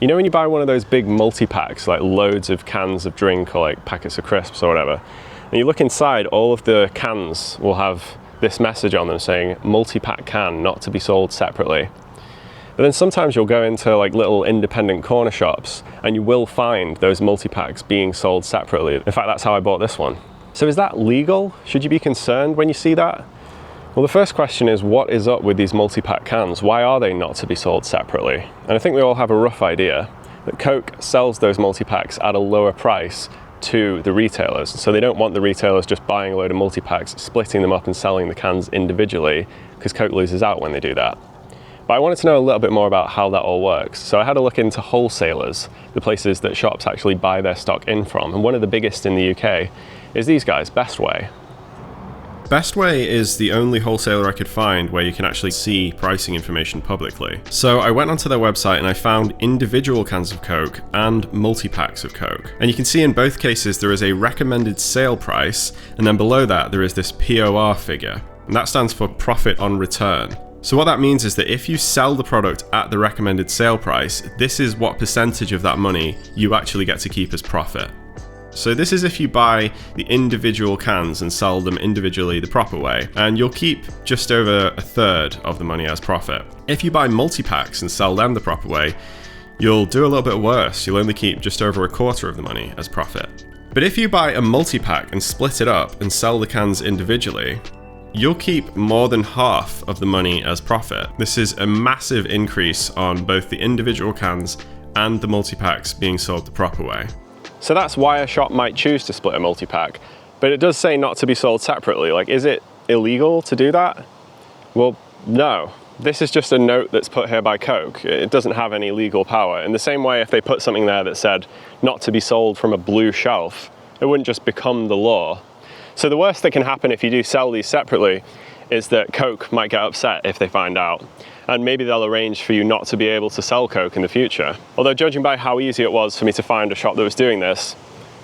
You know when you buy one of those big multi-packs, like loads of cans of drink or like packets of crisps or whatever, and you look inside, all of the cans will have this message on them saying multi-pack can, not to be sold separately. But then sometimes you'll go into like little independent corner shops and you will find those multi-packs being sold separately. In fact, that's how I bought this one. So is that legal? Should you be concerned when you see that? Well, the first question is, what is up with these multi-pack cans? Why are they not to be sold separately? And I think we all have a rough idea that Coke sells those multi-packs at a lower price to the retailers. So they don't want the retailers just buying a load of multi-packs, splitting them up and selling the cans individually, because Coke loses out when they do that. But I wanted to know a little bit more about how that all works. So I had a look into wholesalers, the places that shops actually buy their stock in from. And one of the biggest in the UK is these guys, Best Way. Best Way is the only wholesaler I could find where you can actually see pricing information publicly. So I went onto their website and I found individual cans of Coke and multi-packs of Coke. And you can see in both cases there is a recommended sale price, and then below that there is this POR figure, and that stands for profit on return. So what that means is that if you sell the product at the recommended sale price, this is what percentage of that money you actually get to keep as profit. So this is if you buy the individual cans and sell them individually the proper way, and you'll keep just over a third of the money as profit. If you buy multi-packs and sell them the proper way, you'll do a little bit worse. You'll only keep just over a quarter of the money as profit. But if you buy a multi-pack and split it up and sell the cans individually, you'll keep more than half of the money as profit. This is a massive increase on both the individual cans and the multi-packs being sold the proper way. So that's why a shop might choose to split a multi-pack, but it does say not to be sold separately. Like, is it illegal to do that? Well, no. This is just a note that's put here by Coke. It doesn't have any legal power. In the same way, if they put something there that said not to be sold from a blue shelf, it wouldn't just become the law. So the worst that can happen if you do sell these separately is that Coke might get upset if they find out, and maybe they'll arrange for you not to be able to sell Coke in the future. Although judging by how easy it was for me to find a shop that was doing this,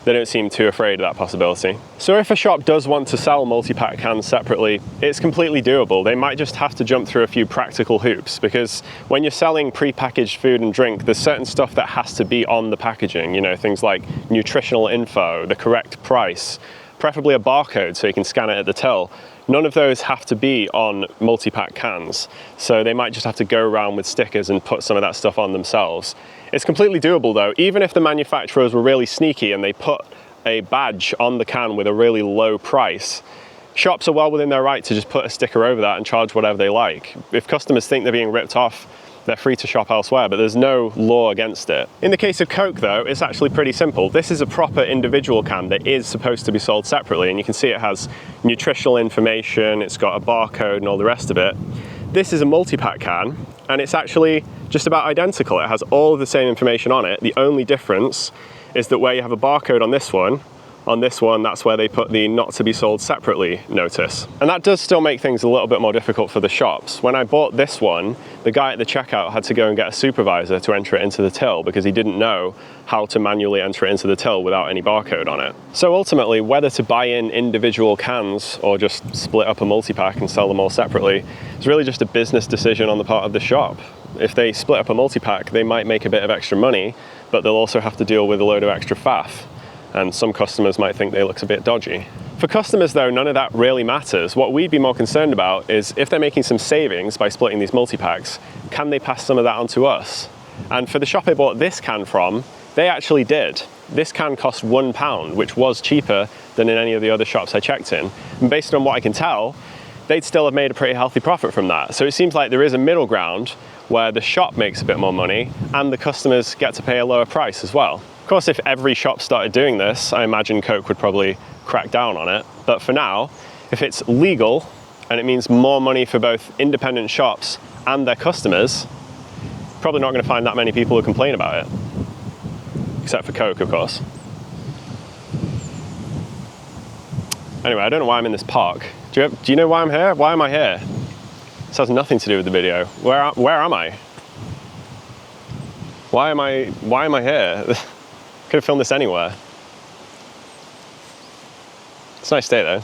they don't seem too afraid of that possibility. So if a shop does want to sell multi-pack cans separately, it's completely doable. They might just have to jump through a few practical hoops, because when you're selling pre-packaged food and drink, there's certain stuff that has to be on the packaging, you know, things like nutritional info, the correct price, preferably a barcode so you can scan it at the till. None of those have to be on multi-pack cans, so they might just have to go around with stickers and put some of that stuff on themselves. It's completely doable though, even if the manufacturers were really sneaky and they put a badge on the can with a really low price. Shops are well within their right to just put a sticker over that and charge whatever they like. If customers think they're being ripped off, they're free to shop elsewhere, but there's no law against it. In the case of Coke though, it's actually pretty simple. This is a proper individual can that is supposed to be sold separately, and you can see it has nutritional information, it's got a barcode and all the rest of it. This is a multi-pack can, and it's actually just about identical. It has all of the same information on it. The only difference is that where you have a barcode on this one, that's where they put the not to be sold separately notice. And that does still make things a little bit more difficult for the shops. When I bought this one, the guy at the checkout had to go and get a supervisor to enter it into the till because he didn't know how to manually enter it into the till without any barcode on it. So ultimately, whether to buy in individual cans or just split up a multi-pack and sell them all separately is really just a business decision on the part of the shop. If they split up a multi-pack, they might make a bit of extra money, but they'll also have to deal with a load of extra faff. And some customers might think they look a bit dodgy. For customers though, none of that really matters. What we'd be more concerned about is if they're making some savings by splitting these multi-packs, can they pass some of that on to us? And for the shop I bought this can from, they actually did. This can cost £1, which was cheaper than in any of the other shops I checked in. And based on what I can tell, they'd still have made a pretty healthy profit from that. So it seems like there is a middle ground where the shop makes a bit more money and the customers get to pay a lower price as well. Of course, if every shop started doing this, I imagine Coke would probably crack down on it. But for now, if it's legal and it means more money for both independent shops and their customers, probably not going to find that many people who complain about it. Except for Coke, of course. Anyway, I don't know why I'm in this park. Do you know why I'm here? Why am I here? This has nothing to do with the video. Where am I? Why am I here? Could have filmed this anywhere. It's a nice day though.